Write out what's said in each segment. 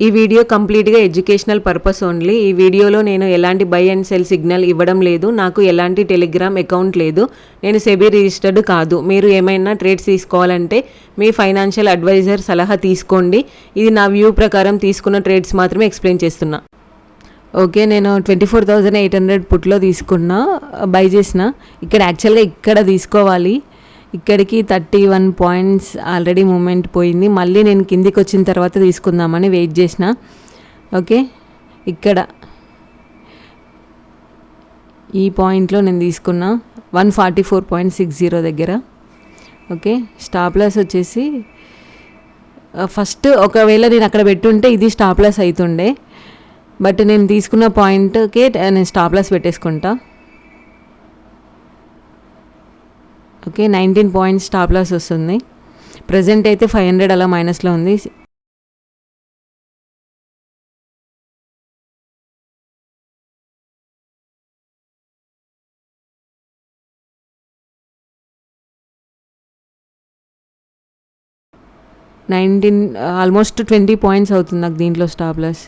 ఈ వీడియో కంప్లీట్గా educational purpose only. ఈ వీడియోలో నేను ఎలాంటి బై అండ్ సెల్ సిగ్నల్ ఇవ్వడం లేదు. నాకు ఎలాంటి టెలిగ్రామ్ అకౌంట్ లేదు. నేను సెబీ రిజిస్టర్డ్ కాదు. మీరు ఏమైనా ట్రేడ్స్ తీసుకోవాలంటే మీ ఫైనాన్షియల్ అడ్వైజర్ సలహా తీసుకోండి. ఇది నా వ్యూ ప్రకారం తీసుకున్న ట్రేడ్స్ మాత్రమే ఎక్స్ప్లెయిన్ చేస్తున్నా. ఓకే, నేను 24,800 పుట్లో తీసుకున్నా, బై చేసిన. ఇక్కడ యాక్చువల్గా ఇక్కడ తీసుకోవాలి, ఇక్కడికి 31 పాయింట్స్ ఆల్రెడీ మూమెంట్ పోయింది. మళ్ళీ నేను కిందికి వచ్చిన తర్వాత తీసుకుందామని వెయిట్ చేసిన. ఓకే, ఇక్కడ ఈ పాయింట్లో నేను తీసుకున్నా 144.60 దగ్గర. ఓకే, స్టాప్ లాస్ వచ్చేసి ఫస్ట్ ఒకవేళ నేను అక్కడ పెట్టుంటే ఇది స్టాప్ లాస్ అవుతుండే, బట్ నేను తీసుకున్న పాయింట్కే నేను స్టాప్ లాస్ పెట్టేసుకుంటా. ఓకే, 19 పాయింట్స్ స్టాప్ లాస్ వస్తుంది. ప్రజెంట్ అయితే 500 అలా మైనస్లో ఉంది. ఆల్మోస్ట్ 20 పాయింట్స్ అవుతుంది నాకు దీంట్లో స్టాప్ లాస్.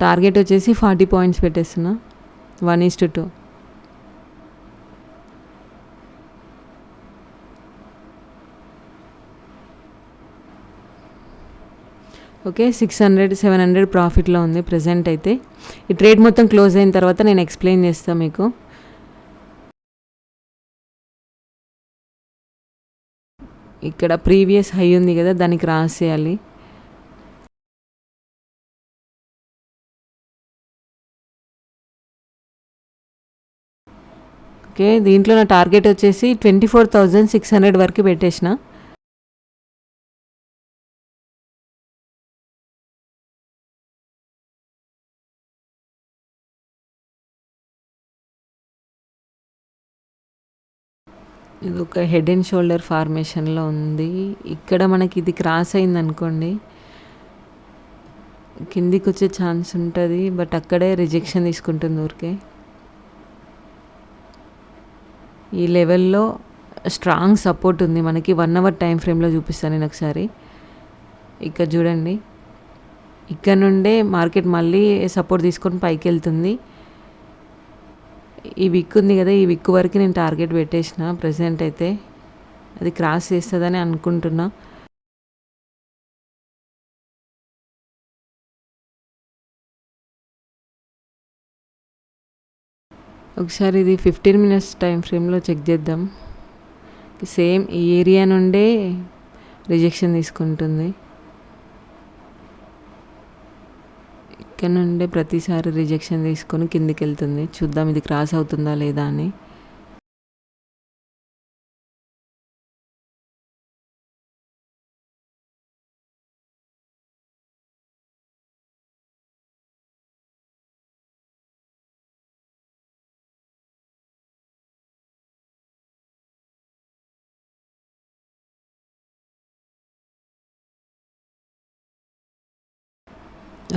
టార్గెట్ వచ్చేసి 40 పాయింట్స్ పెట్టేస్తున్నా, 1:2. ఓకే, 600-700 ప్రాఫిట్లో ఉంది ప్రజెంట్ అయితే. ఈ ట్రేడ్ మొత్తం క్లోజ్ అయిన తర్వాత నేను ఎక్స్ప్లెయిన్ చేస్తాను మీకు. ఇక్కడ ప్రీవియస్ హై ఉంది కదా, దాన్ని క్రాస్ చేయాలి. ఓకే, దీంట్లో నా టార్గెట్ వచ్చేసి 24,600 వరకు పెట్టేసిన. ఇది ఒక హెడ్ అండ్ షోల్డర్ ఫార్మేషన్లో ఉంది. ఇక్కడ మనకి ఇది క్రాస్ అయింది అనుకోండి, కిందికి వచ్చే ఛాన్స్ ఉంటుంది, బట్ అక్కడే రిజెక్షన్ తీసుకుంటుంది ఊరికే. ఈ లెవెల్లో స్ట్రాంగ్ సపోర్ట్ ఉంది మనకి. 1 అవర్ టైం ఫ్రేమ్లో చూపిస్తాను నేను ఒకసారి. ఇక్కడ చూడండి, ఇక్కడ నుండే మార్కెట్ మళ్ళీ సపోర్ట్ తీసుకొని పైకి వెళ్తుంది. ఈ విక్ ఉంది కదా, ఈ విక్ వరకు నేను టార్గెట్ పెట్టేసిన. ప్రజెంట్ అయితే అది క్రాస్ చేస్తుందని అనుకుంటున్నా. ఒకసారి ఇది 15 మినిట్స్ టైం ఫ్రేమ్లో చెక్ చేద్దాం. సేమ్ ఈ ఏరియా నుండే రిజెక్షన్ తీసుకుంటుంది. ఇక్కడ నుండే ప్రతిసారి రిజెక్షన్ తీసుకొని కిందికి వెళ్తుంది. చూద్దాం ఇది క్రాస్ అవుతుందా లేదా అని.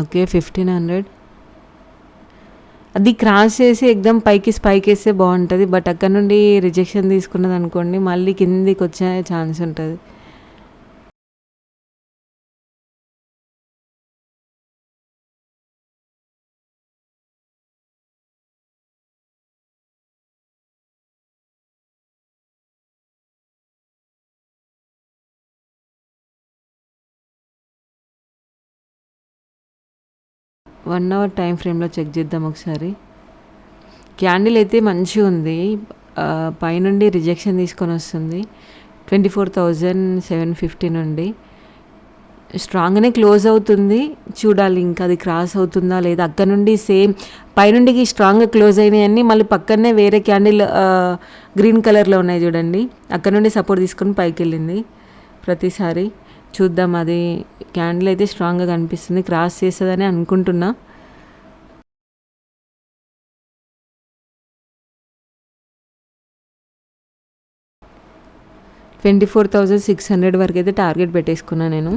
ఓకే, 1500 అది క్రాస్ చేసి ఎగ్దమ్ పైకి స్పైక్ వేస్తే బాగుంటుంది, బట్ అక్కడ నుండి రిజెక్షన్ తీసుకున్నది అనుకోండి మళ్ళీ కిందికి వచ్చే ఛాన్స్ ఉంటుంది. వన్ అవర్ టైం ఫ్రేమ్లో చెక్ చేద్దాం ఒకసారి. క్యాండిల్ అయితే మంచిగా ఉంది, పైనుండి రిజెక్షన్ తీసుకొని వస్తుంది 24,750 నుండి. స్ట్రాంగ్గానే క్లోజ్ అవుతుంది, చూడాలి ఇంకా అది క్రాస్ అవుతుందా లేదా. అక్కడ నుండి సేమ్ పైనుండికి స్ట్రాంగ్గా క్లోజ్ అయినాయన్నీ మళ్ళీ పక్కనే వేరే క్యాండిల్ గ్రీన్ కలర్లో ఉన్నాయి చూడండి, అక్కడ నుండి సపోర్ట్ తీసుకొని పైకి వెళ్ళింది ప్రతిసారి. చూద్దాం, అది క్యాండిల్ అయితే స్ట్రాంగ్గా కనిపిస్తుంది, క్రాస్ చేస్తుందని అనుకుంటున్నా. $24,600 వరకు అయితే టార్గెట్ పెట్టేసుకున్నా నేను.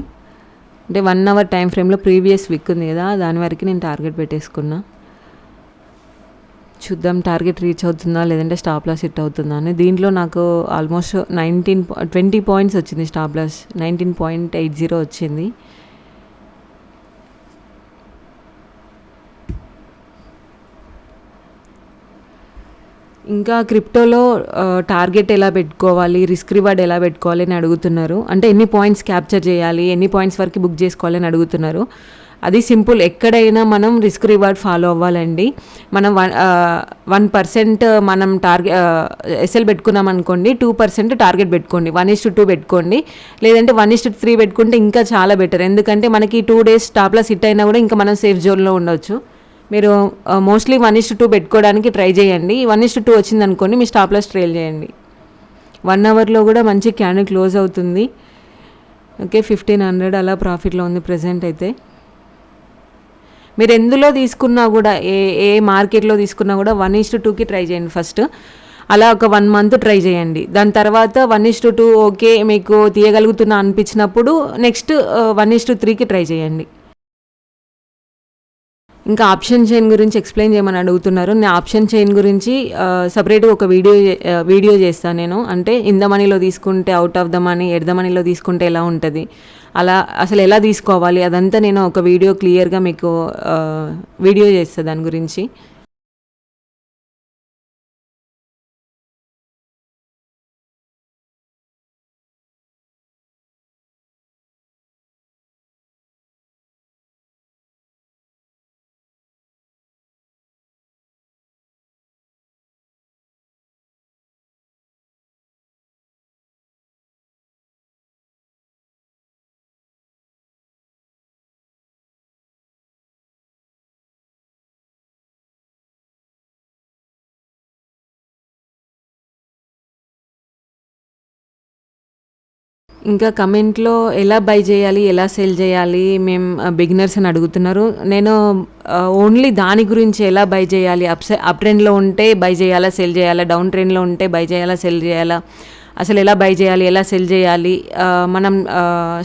అంటే 1 అవర్ టైం ఫ్రేమ్లో ప్రీవియస్ వీక్ ఉంది కదా, దాని వరకు నేను టార్గెట్ పెట్టేసుకున్నా. చూద్దాం టార్గెట్ రీచ్ అవుతుందా లేదంటే స్టాప్ లాస్ హిట్ అవుతుందా అని. దీంట్లో నాకు ఆల్మోస్ట్ 20 పాయింట్స్ వచ్చింది స్టాప్ లాస్. 19.80 వచ్చింది. ఇంకా క్రిప్టోలో టార్గెట్ ఎలా పెట్టుకోవాలి, రిస్క్ రివార్డ్ ఎలా పెట్టుకోవాలి అని అడుగుతున్నారు. అంటే ఎన్ని పాయింట్స్ క్యాప్చర్ చేయాలి, ఎన్ని పాయింట్స్ వరకు బుక్ చేసుకోవాలి అని అడుగుతున్నారు. అది సింపుల్. ఎక్కడైనా మనం రిస్క్ రివార్డ్ ఫాలో అవ్వాలండి. మనం 1% మనం ఎస్ఎల్ పెట్టుకున్నాం అనుకోండి, 2% టార్గెట్ పెట్టుకోండి. 1:2 పెట్టుకోండి, లేదంటే 1:3 పెట్టుకుంటే ఇంకా చాలా బెటర్. ఎందుకంటే మనకి 2 days స్టాప్ లాస్ హిట్ అయినా కూడా ఇంకా మనం సేఫ్ జోన్లో ఉండొచ్చు. మీరు మోస్ట్లీ 1:2 పెట్టుకోవడానికి ట్రై చేయండి. 1:2 వచ్చిందనుకోండి, మీ స్టాప్ లాస్ ట్రైల్ చేయండి. 1 అవర్లో కూడా మంచి క్యాండిల్ క్లోజ్ అవుతుంది. ఓకే, 1500 అలా ప్రాఫిట్లో ఉంది ప్రజెంట్ అయితే. మీరు ఎందులో తీసుకున్నా కూడా, ఏ మార్కెట్లో తీసుకున్నా కూడా 1:2కి ట్రై చేయండి ఫస్ట్. అలా ఒక 1 month ట్రై చేయండి. దాని తర్వాత 1:2 ఓకే మీకు తీయగలుగుతున్నా అనిపించినప్పుడు నెక్స్ట్ 1:3కి ట్రై చేయండి. ఇంకా ఆప్షన్ చైన్ గురించి ఎక్స్ప్లెయిన్ చేయమని అడుగుతున్నారు. నేను ఆప్షన్ చైన్ గురించి సపరేట్గా ఒక వీడియో చేస్తాను నేను. అంటే ఇన్ ద మనీలో తీసుకుంటే out of the money, at the మనీలో తీసుకుంటే ఎలా ఉంటుంది, అలా అసలు ఎలా తీసుకోవాలి అదంతా నేను ఒక వీడియో క్లియర్గా మీకు వీడియో చేస్తాను దాని గురించి. ఇంకా కమెంట్లో ఎలా బై చేయాలి, ఎలా సేల్ చేయాలి, మేము బిగినర్స్ అని అడుగుతున్నారు. నేను ఓన్లీ దాని గురించి ఎలా బై చేయాలి, అప్ ట్రెండ్లో ఉంటే బై చేయాలా సేల్ చేయాలా, డౌన్ ట్రెండ్లో ఉంటే బై చేయాలా సేల్ చేయాలా, అసలు ఎలా బై చేయాలి, ఎలా సెల్ చేయాలి, మనం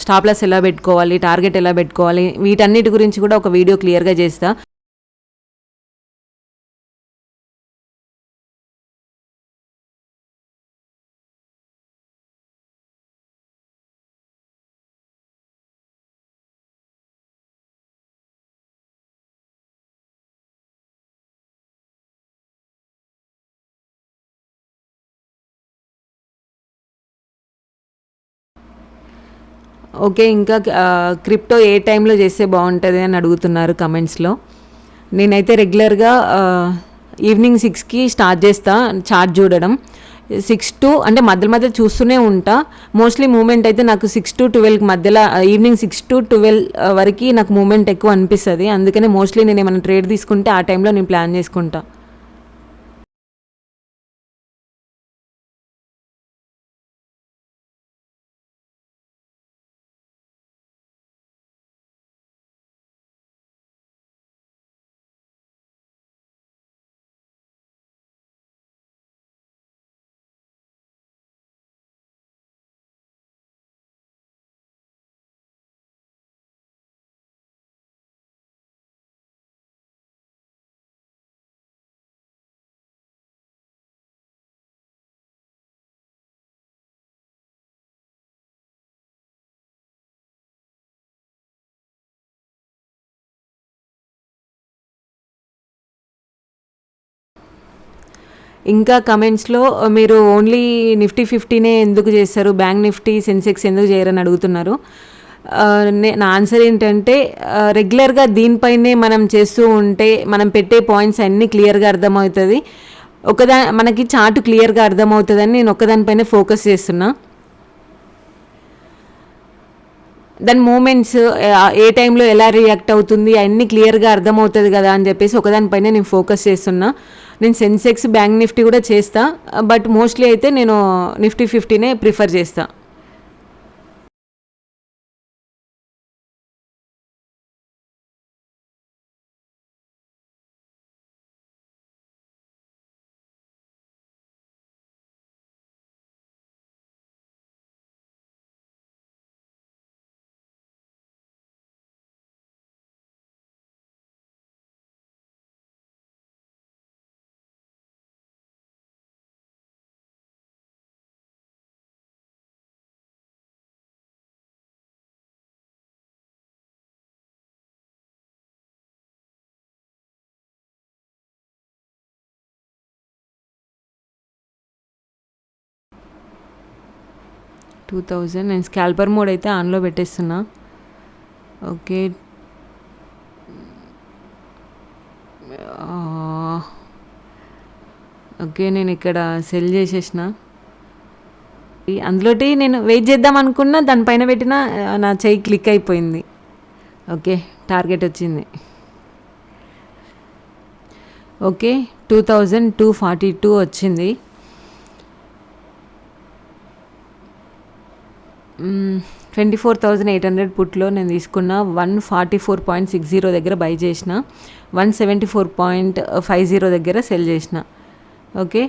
స్టాప్ లాస్ ఎలా పెట్టుకోవాలి, టార్గెట్ ఎలా పెట్టుకోవాలి, వీటన్నిటి గురించి కూడా ఒక వీడియో క్లియర్గా చేస్తా. ఓకే, ఇంకా క్రిప్టో ఏ టైంలో చేస్తే బాగుంటుంది అని అడుగుతున్నారు కమెంట్స్లో. నేనైతే రెగ్యులర్గా ఈవినింగ్ 6కి స్టార్ట్ చేస్తా చార్ట్ చూడడం. 6 to అంటే మధ్య మధ్య చూస్తూనే ఉంటా. మోస్ట్లీ మూమెంట్ అయితే నాకు 6 to 12 మధ్యలో, ఈవినింగ్ 6 to 12 వరకు నాకు మూమెంట్ ఎక్కువ అనిపిస్తుంది. అందుకనే మోస్ట్లీ నేను ఏమైనా ట్రేడ్ తీసుకుంటే ఆ టైంలో నేను ప్లాన్ చేసుకుంటా. ఇంకా కమెంట్స్లో మీరు ఓన్లీ నిఫ్టీ 50నే ఎందుకు చేస్తారు, బ్యాంక్ నిఫ్టీ సెన్సెక్స్ ఎందుకు చేయరని అడుగుతున్నారు. నా ఆన్సర్ ఏంటంటే, రెగ్యులర్గా దీనిపైనే మనం చేస్తూ ఉంటే మనం పెట్టే పాయింట్స్ అన్నీ క్లియర్గా అర్థమవుతుంది. మనకి చార్ట్ క్లియర్గా అర్థమవుతుందని నేను ఒకదానిపైనే ఫోకస్ చేస్తున్నా. దాని మూమెంట్స్ ఏ టైంలో ఎలా రియాక్ట్ అవుతుంది అన్నీ క్లియర్గా అర్థమవుతుంది కదా అని చెప్పేసి ఒకదానిపైన నేను ఫోకస్ చేస్తున్నా. నేను సెన్సెక్స్ బ్యాంక్ నిఫ్టీ కూడా చేస్తా, బట్ మోస్ట్లీ అయితే నేను నిఫ్టీ 50నే ప్రిఫర్ చేస్తా. 2000 నేను స్కాల్పర్ మోడ్ అయితే ఆన్లో పెట్టేస్తున్నా. ఓకే, ఓకే నేను ఇక్కడ సెల్ చేసేసిన. అందులోటి నేను వెయిట్ చేద్దాం అనుకున్నా, దానిపైన పెట్టిన నా చెయ్యి క్లిక్ అయిపోయింది. ఓకే, టార్గెట్ వచ్చింది. ఓకే, 2242 వచ్చింది. 24,800 పుట్లో నేను తీసుకున్న. 144.60 దగ్గర బై చేసిన, 174.50 దగ్గర సెల్ చేసిన. ఓకే,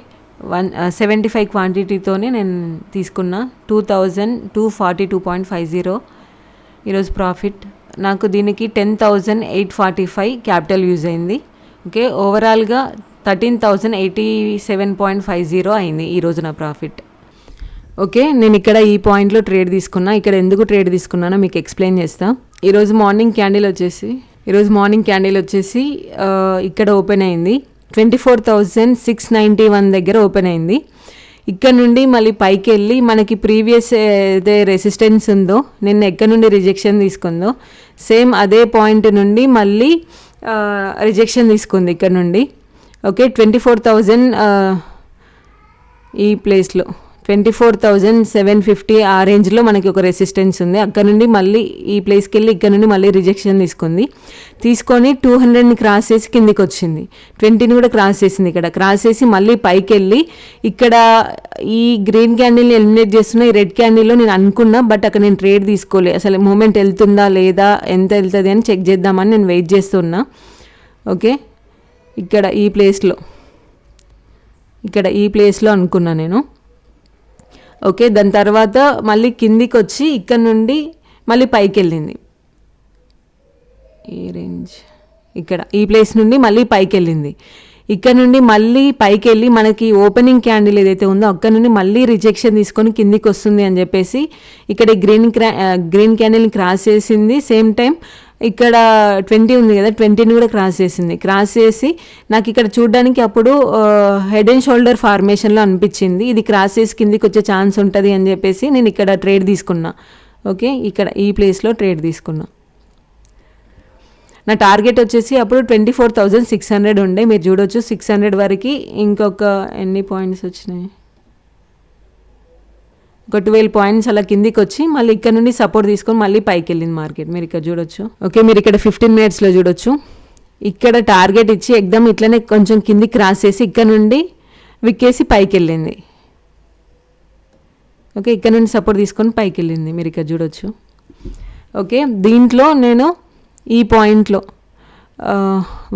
75 క్వాంటిటీతోనే నేను తీసుకున్న. 2242.50 ఈరోజు ప్రాఫిట్. నాకు దీనికి 10,845 క్యాపిటల్ యూజ్ అయింది. ఓకే, ఓవరాల్గా 13,087.50 అయింది ఈరోజు నా ప్రాఫిట్. ఓకే, నేను ఇక్కడ ఈ పాయింట్లో ట్రేడ్ తీసుకున్నా. ఇక్కడ ఎందుకు ట్రేడ్ తీసుకున్నానో మీకు ఎక్స్ప్లెయిన్ చేస్తా. ఈరోజు మార్నింగ్ క్యాండిల్ వచ్చేసి ఇక్కడ ఓపెన్ అయింది. 24,691 దగ్గర ఓపెన్ అయింది. ఇక్కడ నుండి మళ్ళీ పైకి వెళ్ళి మనకి ప్రీవియస్ ఏదే రెసిస్టెన్స్ ఉందో, నిన్న ఎక్కడ నుండి రిజెక్షన్ తీసుకుందో సేమ్ అదే పాయింట్ నుండి మళ్ళీ రిజెక్షన్ తీసుకుంది ఇక్కడ నుండి. ఓకే, 24,000 ఈ ప్లేస్లో 24,750 ఆ రేంజ్లో మనకి ఒక రెసిస్టెన్స్ ఉంది. అక్కడ నుండి మళ్ళీ ఈ ప్లేస్కి వెళ్ళి ఇక్కడ నుండి మళ్ళీ రిజెక్షన్ తీసుకొని 200ని క్రాస్ చేసి కిందికి వచ్చింది. 20ని కూడా క్రాస్ చేసింది. ఇక్కడ క్రాస్ చేసి మళ్ళీ పైకి వెళ్ళి ఇక్కడ ఈ గ్రీన్ క్యాండిల్ని ఎలిమినేట్ చేస్తున్న ఈ రెడ్ క్యాండిల్లో నేను అనుకున్నా, బట్ అక్కడ నేను ట్రేడ్ తీసుకోలే. అసలు మూమెంట్ వెళ్తుందా లేదా, ఎంత వెళ్తుంది అని చెక్ చేద్దామని నేను వెయిట్ చేస్తున్నా. ఓకే, ఇక్కడ ఈ ప్లేస్లో అనుకున్నా నేను. ఓకే, దాని తర్వాత మళ్ళీ కిందికి వచ్చి ఇక్కడ నుండి మళ్ళీ పైకి వెళ్ళింది. ఈ రేంజ్ ఇక్కడ ఈ ప్లేస్ నుండి మళ్ళీ పైకి వెళ్ళింది. ఇక్కడ నుండి మళ్ళీ పైకి వెళ్ళి మనకి ఓపెనింగ్ క్యాండిల్ ఏదైతే ఉందో అక్కడ నుండి మళ్ళీ రిజెక్షన్ తీసుకొని కిందికి వస్తుంది అని చెప్పేసి ఇక్కడ గ్రీన్ క్యాండిల్ని క్రాస్ చేసింది. సేమ్ టైం ఇక్కడ 20 ఉంది కదా, 20ని కూడా క్రాస్ చేసి నాకు ఇక్కడ చూడడానికి అప్పుడు హెడ్ అండ్ షోల్డర్ ఫార్మేషన్లో అనిపించింది. ఇది క్రాస్ చేసి కిందికి వచ్చే ఛాన్స్ ఉంటుంది అని చెప్పేసి నేను ఇక్కడ ట్రేడ్ తీసుకున్నా. ఓకే, ఇక్కడ ఈ ప్లేస్లో ట్రేడ్ తీసుకున్నా. నా టార్గెట్ వచ్చేసి అప్పుడు 24,600 ఉండే. మీరు చూడొచ్చు 600 వరకు ఇంకొక ఎన్ని పాయింట్స్ వచ్చినాయి, ఒక 12 పాయింట్స్ అలా కిందికి వచ్చి మళ్ళీ ఇక్కడ నుండి సపోర్ట్ తీసుకొని మళ్ళీ పైకి వెళ్ళింది మార్కెట్. మీరు ఇక్కడ చూడొచ్చు. ఓకే, మీరు ఇక్కడ 15 minutesలో చూడొచ్చు. ఇక్కడ టార్గెట్ ఇచ్చి ఎగ్దమ్ ఇట్లనే కొంచెం కిందికి క్రాస్ చేసి ఇక్కడ నుండి విక్కేసి పైకి వెళ్ళింది. ఓకే, ఇక్కడ నుండి సపోర్ట్ తీసుకొని పైకి వెళ్ళింది. మీరు ఇక్కడ చూడొచ్చు. ఓకే, దీంట్లో నేను ఈ పాయింట్లో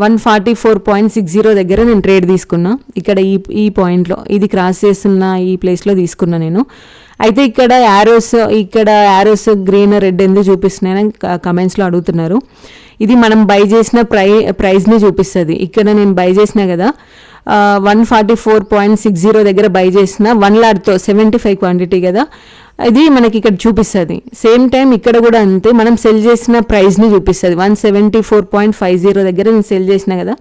144.60 దగ్గర నేను ట్రేడ్ తీసుకున్నా. ఇక్కడ ఈ పాయింట్లో ఇది క్రాస్ చేస్తున్న ఈ ప్లేస్లో తీసుకున్నా నేను. అయితే ఇక్కడ యారోస్ గ్రీన్ రెడ్ ఎందుకు చూపిస్తున్నాయని కమెంట్స్లో అడుగుతున్నారు. ఇది మనం బై చేసిన ప్రైస్ని చూపిస్తుంది. ఇక్కడ నేను బై చేసిన కదా 144.60 దగ్గర బై చేసిన 1 లాట్తో 75 క్వాంటిటీ కదా, ఇది మనకి ఇక్కడ చూపిస్తుంది. సేమ్ టైం ఇక్కడ కూడా అంతే, మనం సెల్ చేసిన ప్రైస్ని చూపిస్తుంది. 174.50 దగ్గర నేను సెల్ చేసిన కదా,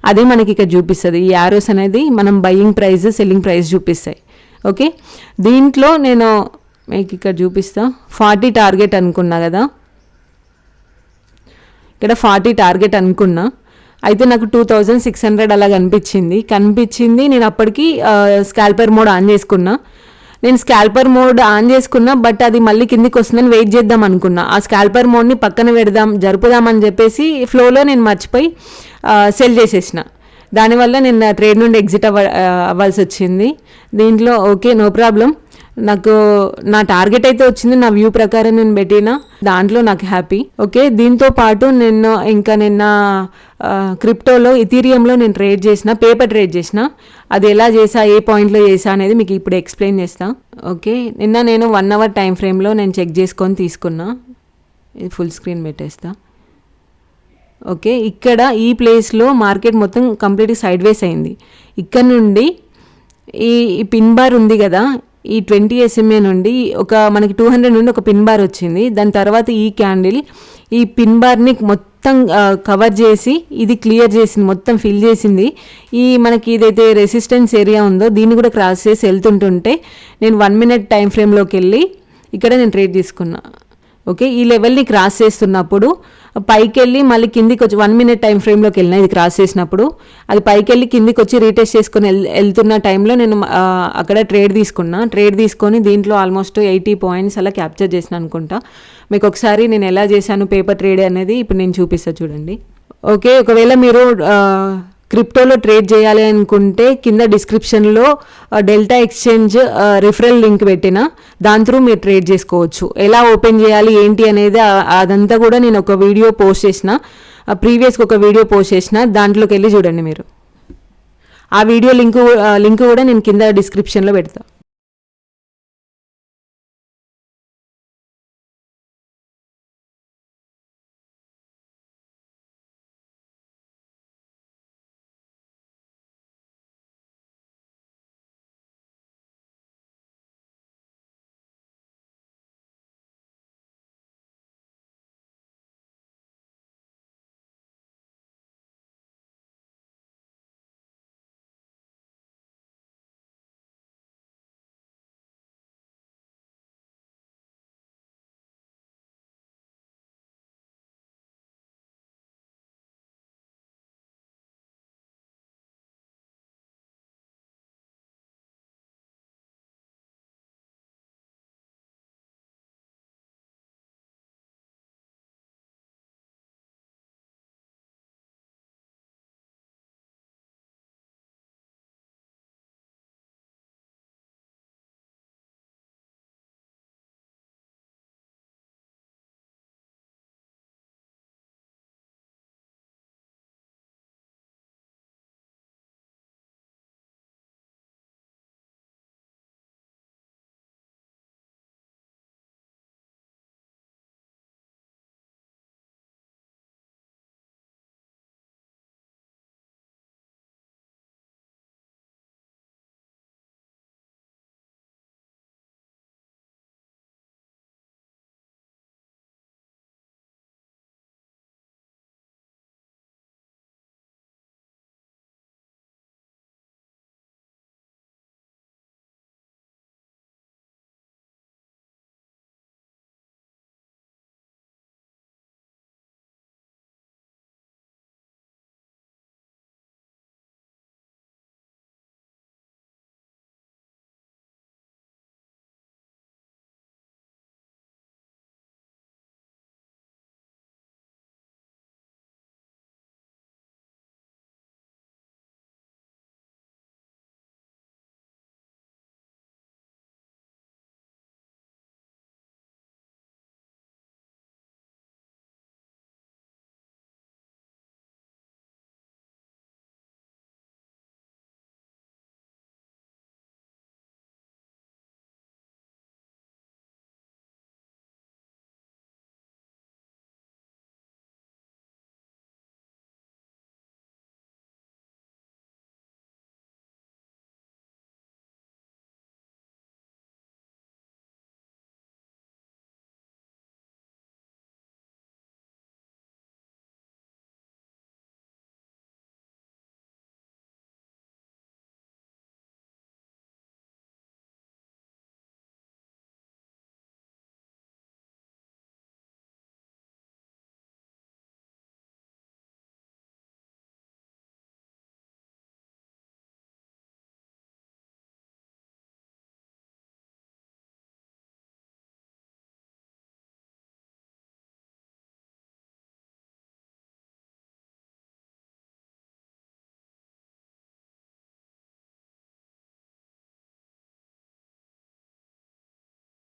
అదే మనకి ఇక్కడ చూపిస్తుంది. ఈ యారోస్ అనేది మనం బయింగ్ ప్రైస్ సెల్లింగ్ ప్రైస్ చూపిస్తాయి. ఓకే, దీంట్లో నేను మీకు ఇక్కడ చూపిస్తా. 40 టార్గెట్ అనుకున్నా కదా, ఇక్కడ 40 టార్గెట్ అనుకున్నా. అయితే నాకు 2,600 అలా కనిపించింది. నేను అప్పటికి స్కాల్పర్ మోడ్ ఆన్ చేసుకున్నా. బట్ అది మళ్ళీ కిందికి వస్తుందని వెయిట్ చేద్దాం అనుకున్నా. ఆ స్కాల్పర్ మోడ్ని పక్కన జరుపుదామని చెప్పేసి ఫ్లోలో నేను మర్చిపోయి సెల్ చేసేసిన. దానివల్ల నేను ట్రేడ్ నుండి ఎగ్జిట్ అవ్వాల్సి వచ్చింది. దీంట్లో ఓకే, నో ప్రాబ్లం. నాకు నా టార్గెట్ అయితే వచ్చింది, నా వ్యూ ప్రకారం నేను పెట్టిన దాంట్లో నాకు హ్యాపీ. ఓకే, దీంతో పాటు నిన్న క్రిప్టోలో ఇథీరియంలో నేను పేపర్ ట్రేడ్ చేసిన. అది ఎలా చేసా, ఏ పాయింట్లో చేసా అనేది మీకు ఇప్పుడు ఎక్స్ప్లెయిన్ చేస్తా. ఓకే, నిన్న నేను 1 hour టైం ఫ్రేమ్లో నేను చెక్ చేసుకొని తీసుకున్నా. ఇది ఫుల్ స్క్రీన్ పెట్టేస్తా. ఓకే, ఇక్కడ ఈ ప్లేస్లో మార్కెట్ మొత్తం కంప్లీట్గా సైడ్ వేస్ అయింది. ఇక్కడ నుండి ఈ పిన్ బార్ ఉంది కదా, ఈ 20 SMA నుండి మనకి 200 నుండి ఒక పిన్ బార్ వచ్చింది. దాని తర్వాత ఈ క్యాండిల్ ఈ పిన్ బార్ని మొత్తం కవర్ చేసి ఇది క్లియర్ చేసింది, మొత్తం ఫిల్ చేసింది. మనకి ఏదైతే రెసిస్టెన్స్ ఏరియా ఉందో దీన్ని కూడా క్రాస్ చేసి వెళ్తుంటుంటే నేను 1 minute టైం ఫ్రేమ్లోకి వెళ్ళి ఇక్కడ నేను ట్రేడ్ తీసుకున్నా. ఓకే, ఈ లెవెల్ని క్రాస్ చేస్తున్నప్పుడు పైకి వెళ్ళి మళ్ళీ కిందికి వచ్చి 1 minute టైం ఫ్రేమ్లోకి వెళ్ళినా, ఇది క్రాస్ చేసినప్పుడు అది పైకి వెళ్ళి కిందికి వచ్చి రీటెస్ట్ చేసుకొని వెళ్తున్న టైంలో నేను అక్కడ ట్రేడ్ తీసుకున్నా. ట్రేడ్ తీసుకొని దీంట్లో ఆల్మోస్ట్ 80 points అలా క్యాప్చర్ చేసిన అనుకుంటా. మీకు ఒకసారి నేను ఎలా చేశాను పేపర్ ట్రేడ్ అనేది ఇప్పుడు నేను చూపిస్తా చూడండి. ఓకే, ఒకవేళ మీరు క్రిప్టోలో ట్రేడ్ చేయాలి అనుకుంటే కింద డిస్క్రిప్షన్లో డెల్టా ఎక్స్చేంజ్ రిఫరల్ లింక్ పెట్టిన, దాని త్రూ మీరు ట్రేడ్ చేసుకోవచ్చు. ఎలా ఓపెన్ చేయాలి ఏంటి అనేది అదంతా కూడా నేను ఒక వీడియో పోస్ట్ చేసిన, ప్రీవియస్గా ఒక వీడియో పోస్ట్ చేసిన, దాంట్లోకి వెళ్ళి చూడండి మీరు. ఆ వీడియో లింక్ కూడా నేను కింద డిస్క్రిప్షన్లో పెడతా.